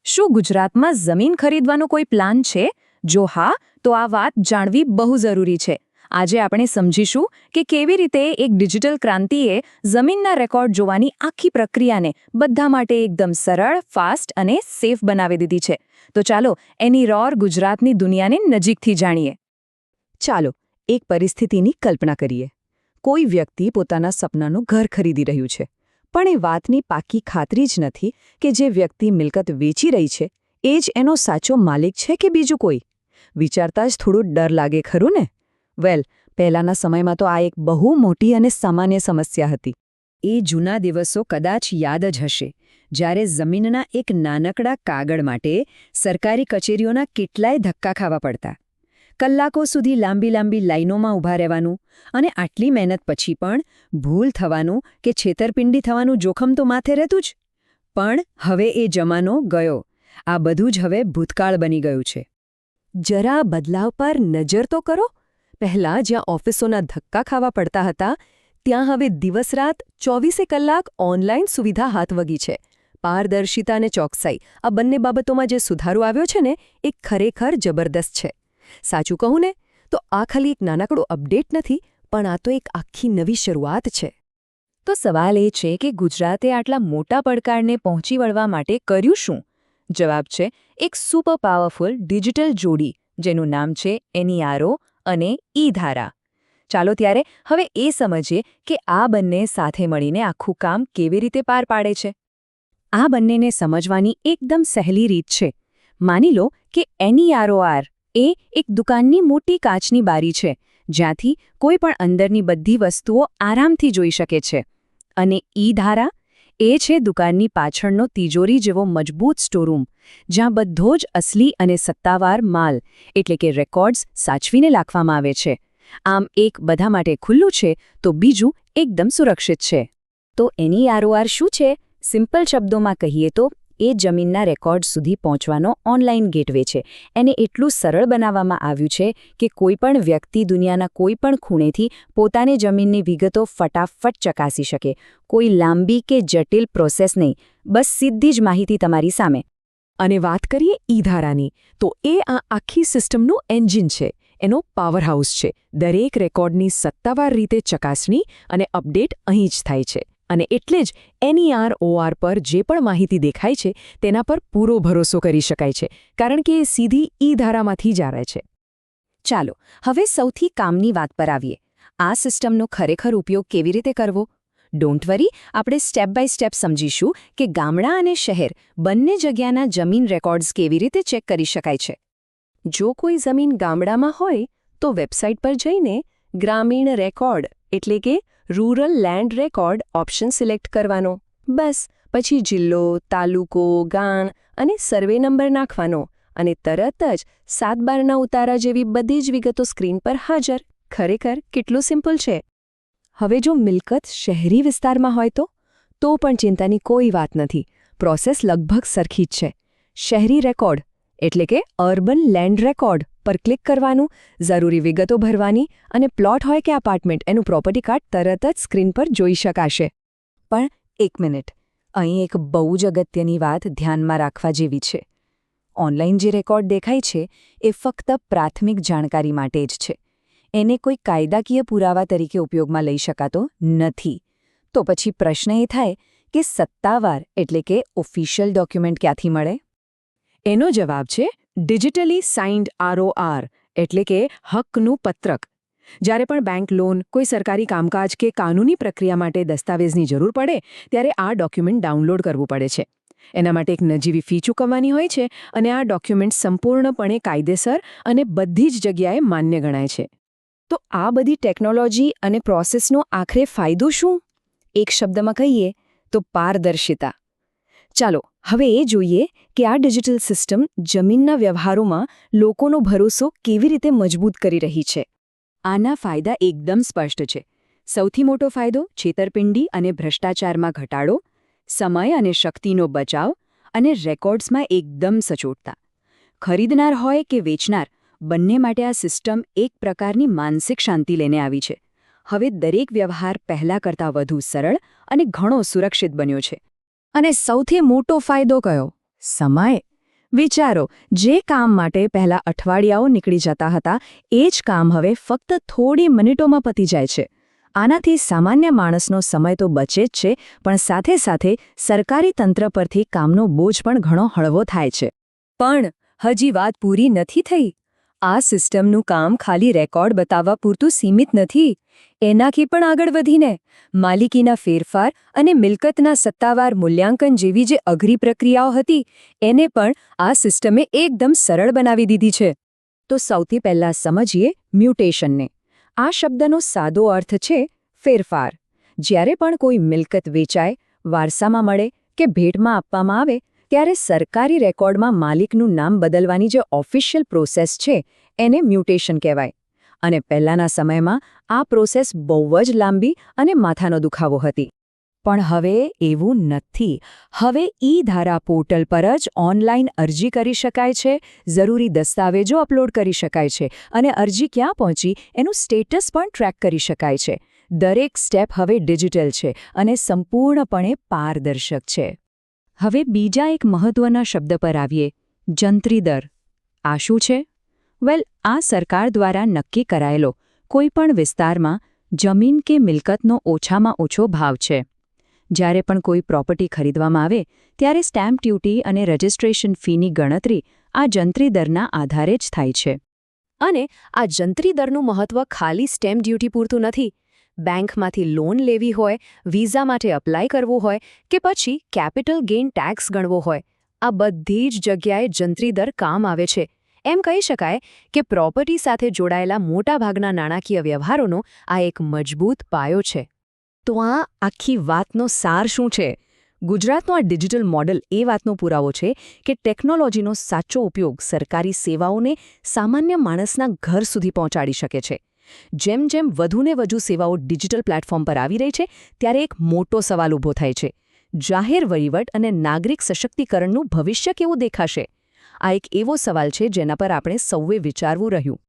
શું ગુજરાતમાં જમીન ખરીદવાનો કોઈ પ્લાન છે? જો હા, તો આ વાત જાણવી બહુ જરૂરી છે. આજે આપણે સમજીશું કે કેવી રીતે એક ડિજિટલ ક્રાંતિએ જમીનના રેકોર્ડ જોવાની આખી પ્રક્રિયાને બધા માટે એકદમ સરળ, ફાસ્ટ અને સેફ બનાવી દીધી છે. તો ચાલો એની રોર ગુજરાતની દુનિયાને નજીકથી જાણીએ. ચાલો એક પરિસ્થિતિની કલ્પના કરીએ. કોઈ વ્યક્તિ પોતાના સપનાનું ઘર ખરીદી રહ્યું છે, પણ એ વાતની પાકી ખાતરી જ નથી કે જે વ્યક્તિ મિલકત વેચી રહી છે એ જ એનો સાચો માલિક છે કે બીજું કોઈ. વિચારતા જ થોડું ડર લાગે ખરું ને? પહેલાના સમયમાં તો આ એક બહુ મોટી અને સામાન્ય સમસ્યા હતી. એ જૂના દિવસો કદાચ યાદ જ હશે, જ્યારે જમીનના એક નાનકડા કાગળ માટે સરકારી કચેરીઓના કેટલાય ધક્કા ખાવા પડતા. કલાકો સુધી લાંબી લાઈનોમાં ઊભા રહેવાનું, અને આટલી મહેનત પછી પણ ભૂલ થવાનું કે છેતરપિંડી થવાનું જોખમ તો માથે રહેતું જ. પણ હવે એ જમાનો ગયો. આ બધું જ હવે ભૂતકાળ બની ગયું છે. જરા બદલાવ પર નજર તો કરો. પહેલાં જ્યાં ઓફિસોના ધક્કા ખાવા પડતા હતા, ત્યાં હવે દિવસ-રાત 24 કલાક ઓનલાઈન સુવિધા હાથવગી છે. પારદર્શિતા અને ચોકસાઈ, આ બંને બાબતોમાં જે સુધારો આવ્યો છે ને, એ ખરેખર જબરદસ્ત છે. સાચું કહું ને, તો આ ખાલી એક નાનકડું અપડેટ નથી, પણ આ તો એક આખી નવી શરૂઆત છે. તો સવાલ એ છે કે ગુજરાતે આટલા મોટા પડકારને પહોંચી વળવા માટે કર્યું શું? જવાબ છે એક સુપર પાવરફુલ ડિજિટલ જોડી, જેનું નામ છે NERO અને ઈ-ધારા. ચાલો ત્યારે હવે એ સમજીએ કે આ બંને સાથે મળીને આખું કામ કેવી રીતે પાર પાડે છે. આ બંનેને સમજવાની એકદમ સહેલી રીત છે. માની લો કે NEROR એ એક દુકાનની મોટી કાચની બારી છે, જ્યાંથી કોઈ પણ અંદરની બધી વસ્તુઓ આરામથી જોઈ શકે છે. અને ઈ-ધારા એ છે દુકાનની પાછળનો તિજોરી જેવો મજબૂત સ્ટોરરૂમ, જ્યાં બધો જ અસલી અને સત્તાવાર માલ એટલે કે રેકોર્ડ્સ સાચવીને રાખવામાં આવે છે. આમ એક બધા માટે ખુલ્લું છે, તો બીજું એકદમ સુરક્ષિત છે. તો NEROR શું છે? સિમ્પલ શબ્દોમાં કહીએ તો એ જમીનના રેકોર્ડ સુધી પહોંચવાનો ઓનલાઈન ગેટવે છે. એને એટલું સરળ બનાવવામાં આવ્યું છે કે કોઈપણ વ્યક્તિ દુનિયાના કોઈપણ ખૂણેથી પોતાની જમીનની વિગતો ફટાફટ ચકાસી શકે. કોઈ લાંબી કે જટિલ પ્રોસેસ નહીં, બસ સીધી જ માહિતી તમારી સામે. અને વાત કરીએ ઈ-ધારાની, તો એ આ આખી સિસ્ટમનું એન્જિન છે, એનો પાવરહાઉસ છે. દરેક રેકોર્ડની સત્તાવાર રીતે ચકાસણી અને અપડેટ અહીં જ થાય છે. અને એટલે જ NEROR પર જે પણ માહિતી દેખાય છે તેના પર પૂરો ભરોસો કરી શકાય છે, કારણ કે એ સીધી ઈ-ધારામાંથી જ આવે છે. ચાલો હવે સૌથી કામની વાત પર આવીએ. આ સિસ્ટમનો ખરેખર ઉપયોગ કેવી રીતે કરવો? ડોન્ટ વરી, આપણે સ્ટેપ બાય સ્ટેપ સમજીશું કે ગામડા અને શહેર બંને જગ્યાના જમીન રેકોર્ડ્સ કેવી રીતે ચેક કરી શકાય છે. જો કોઈ જમીન ગામડામાં હોય તો વેબસાઇટ પર જઈને ગ્રામીણ રેકોર્ડ એટલે કે rural land record option select કરવાનો. બસ પછી જિલ્લો, તાલુકો, ગામ અને સર્વે નંબર નાખવાનો, અને તરત જ 7/12ના ઉતારા જેવી બધી જ વિગતો સ્ક્રીન પર હાજર. ખરેખર કેટલું સિમ્પલ છે. હવે જો મિલકત શહેરી વિસ્તારમાં હોય તો પણ ચિંતાની કોઈ વાત નથી. પ્રોસેસ લગભગ સરખી જ છે. શહેરી રેકોર્ડ એટલે કે અર્બન લેન્ડ રેકોર્ડ પર ક્લિક કરવાનું, જરૂરી વિગતો ભરવાની, અને પ્લોટ હોય કે એપાર્ટમેન્ટ એનું પ્રોપર્ટી કાર્ડ તરત જ સ્ક્રીન પર જોઈ શકાશે. પણ એક મિનિટ, અહીં એક બહુ જ અગત્યની વાત ધ્યાનમાં રાખવા જેવી છે. ઓનલાઈન જે રેકોર્ડ દેખાય છે એ ફક્ત પ્રાથમિક જાણકારી માટે જ છે. એને કોઈ કાયદાકીય પુરાવા તરીકે ઉપયોગમાં લઈ શકાતો નથી. તો પછી પ્રશ્ન એ થાય કે સત્તાવાર એટલે કે ઓફિશિયલ ડોક્યુમેન્ટ ક્યાંથી મળે? એનો જવાબ છે ડિજિટલી સાઇન્ડ ROR એટલે કે હક્કનું પત્રક. જ્યારે પણ બેંક લોન, કોઈ સરકારી કામકાજ કે કાનૂની પ્રક્રિયા માટે દસ્તાવેજની જરૂર પડે, ત્યારે આ ડોક્યુમેન્ટ ડાઉનલોડ કરવું પડે છે. એના માટે એક નજીવી ફી ચૂકવવાની હોય છે, અને આ ડોક્યુમેન્ટ સંપૂર્ણપણે કાયદેસર અને બધી જ જગ્યાએ માન્ય ગણાય છે. તો આ બધી ટેકનોલોજી અને પ્રોસેસનો આખરે ફાયદો શું? એક શબ્દમાં કહીએ તો પારદર્શિતા. ચાલો હવે એ જોઈએ કે આ ડિજિટલ સિસ્ટમ જમીનના વ્યવહારોમાં લોકોનો ભરોસો કેવી રીતે મજબૂત કરી રહી છે. આના ફાયદા એકદમ સ્પષ્ટ છે. સૌથી મોટો ફાયદો છેતરપિંડી અને ભ્રષ્ટાચારમાં ઘટાડો, સમય અને શક્તિનો બચાવ, અને રેકોર્ડ્સમાં એકદમ સચોટતા. ખરીદનાર હોય કે વેચનાર, બંને માટે આ સિસ્ટમ એક પ્રકારની માનસિક શાંતિ લઈને આવી છે. હવે દરેક વ્યવહાર પહેલા કરતાં વધુ સરળ અને ઘણો સુરક્ષિત બન્યો છે. અને સૌથી મોટો ફાયદો કયો? સમય. વિચારો, જે કામ માટે પહેલા અઠવાડિયાઓ નીકળી જતા હતા એ જ કામ હવે ફક્ત થોડી મિનિટોમાં પતી જાય છે. આનાથી સામાન્ય માણસનો સમય તો બચે જ છે, પણ સાથે સાથે સરકારી તંત્ર પરથી કામનો બોજ પણ ઘણો હળવો થાય છે. પણ હજી વાત પૂરી નથી થઈ. આ સિસ્ટમનું કામ ખાલી રેકોર્ડ બતાવવા પૂરતું સીમિત નથી. એનાથી પણ આગળ વધીને માલિકીના ફેરફાર અને મિલકતના સત્તાવાર મૂલ્યાંકન જેવી જે અઘરી પ્રક્રિયાઓ હતી એને પણ આ સિસ્ટમે એકદમ સરળ બનાવી દીધી છે. તો સૌથી પહેલાં સમજીએ મ્યુટેશનને. આ શબ્દનો સાદો અર્થ છે ફેરફાર. જ્યારે પણ કોઈ મિલકત વેચાય, વારસામાં મળે કે ભેટમાં આપવામાં આવે ત્યારે સરકારી રેકોર્ડમાં માલિકનું નામ બદલવાની જે ઓફિશિયલ પ્રોસેસ છે એને મ્યુટેશન કહેવાય. અને પહેલાંના સમયમાં આ પ્રોસેસ બહુ જ લાંબી અને માથાનો દુખાવો હતી. પણ હવે એવું નથી. હવે ઈ-ધારા પોર્ટલ પર જ ઓનલાઈન અરજી કરી શકાય છે, જરૂરી દસ્તાવેજો અપલોડ કરી શકાય છે અને અરજી ક્યાં પહોંચી એનું સ્ટેટસ પણ ટ્રેક કરી શકાય છે. દરેક સ્ટેપ હવે ડિજિટલ છે અને સંપૂર્ણપણે પારદર્શક છે. હવે બીજા એક મહત્વના શબ્દ પર આવીએ, જંત્રી દર. આ શું છે? આ સરકાર દ્વારા નક્કી કરાયેલો કોઈપણ વિસ્તારમાં જમીન કે મિલકતનો ઓછામાં ઓછો ભાવ છે. જ્યારે પણ કોઈ પ્રોપર્ટી ખરીદવામાં આવે ત્યારે સ્ટેમ્પ ડ્યુટી અને રજિસ્ટ્રેશન ફીની ગણતરી આ જંત્રી દરના આધારે જ થાય છે. અને આ જંત્રી દરનું મહત્વ ખાલી સ્ટેમ્પ ડ્યુટી પૂરતું નથી. બેંકમાંથી લોન લેવી હોય, વિઝા માટે અપ્લાય કરવું હોય કે પછી કેપિટલ ગેઇન ટેક્સ ગણવો હોય, આ બધી જ જગ્યાએ જંત્રી દર કામ આવે છે. એમ કહી શકાય કે પ્રોપર્ટી સાથે જોડાયેલા મોટાભાગના નાણાકીય વ્યવહારોનો આ એક મજબૂત પાયો છે. તો આ આખી વાતનો સાર શું છે? ગુજરાતનું આ ડિજિટલ મોડલ એ વાતનો પુરાવો છે કે ટેકનોલોજીનો સાચો ઉપયોગ સરકારી સેવાઓને સામાન્ય માણસના ઘર સુધી પહોંચાડી શકે છે. જેમ જેમ વધુને વધુ સેવાઓ ડિજિટલ પ્લેટફોર્મ પર આવી રહી છે ત્યારે એક મોટો સવાલ ઊભો થાય છે. જાહેર વહીવટ અને નાગરિક સશક્તિકરણનું ભવિષ્ય કેવું દેખાશે? આ એક એવો સવાલ છે જેના પર આપણે સૌએ વિચારવું રહ્યું.